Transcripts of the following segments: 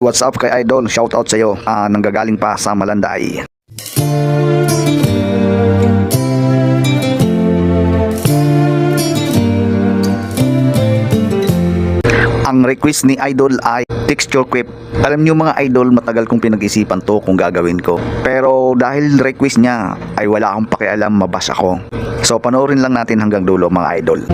What's up kay Idol? Shoutout sa iyo. Nanggagaling pa sa Malanday. Ang request ni Idol ay texture quip. Alam niyo mga Idol, matagal kong pinag-isipan to kung gagawin ko. Pero dahil request niya ay wala akong pakialam, mabasa ko. So panoorin lang natin hanggang dulo mga Idol.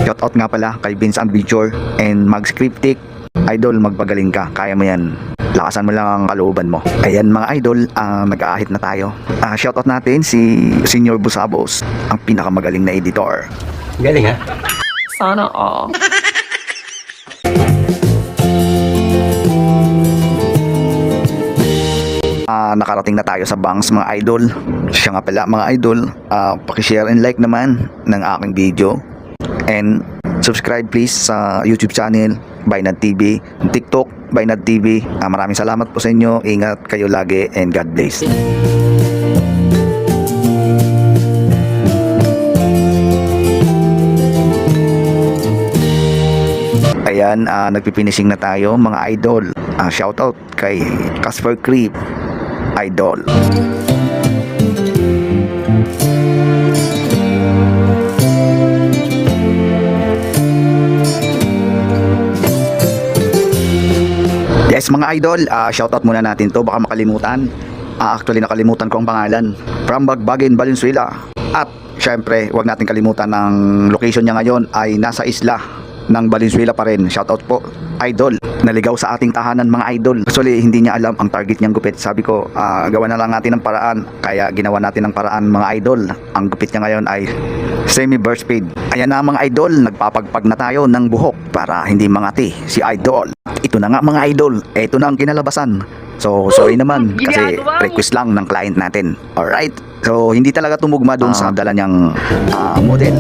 Shoutout nga pala kay Vince Adventure and Mags Cryptic. Idol, magpagaling ka, kaya mo yan. Lakasan mo lang ang kalooban mo. Ayan mga Idol, nag-aahit na tayo. Shoutout natin si Senior Busabos, ang pinakamagaling na editor. Galing ha? Sana all. Nakarating na tayo sa banks mga Idol. Siya nga pala mga Idol, pakishare and like naman ng aking video. And subscribe please sa YouTube channel Bainad TV, TikTok Bainad TV. Maraming salamat po sa inyo. Ingat kayo lagi and God bless. Ayan, nagpipinising na tayo mga Idol. Shoutout kay Casper Creep Idol. Yes mga Idol, shoutout muna natin to, baka makalimutan. Actually nakalimutan ko ang pangalan. From Bagbagen, Valenzuela. At syempre, wag natin kalimutan ng location niya ngayon ay nasa isla ng Valenzuela pa rin. Shoutout po Idol. Naligaw sa ating tahanan mga Idol. Actually hindi niya alam ang target niyang gupit. Sabi ko, gawa na lang natin ng paraan. Kaya ginawa natin ng paraan mga Idol. Ang gupit niya ngayon ay semi-burst fade. Ayan na mga Idol, nagpapagpag na tayo ng buhok para hindi mangati si Idol. Ito na nga mga Idol, ito na ang kinalabasan. So sorry naman kasi request lang ng client natin. Alright, so hindi talaga tumugma dun sa dala niyang model.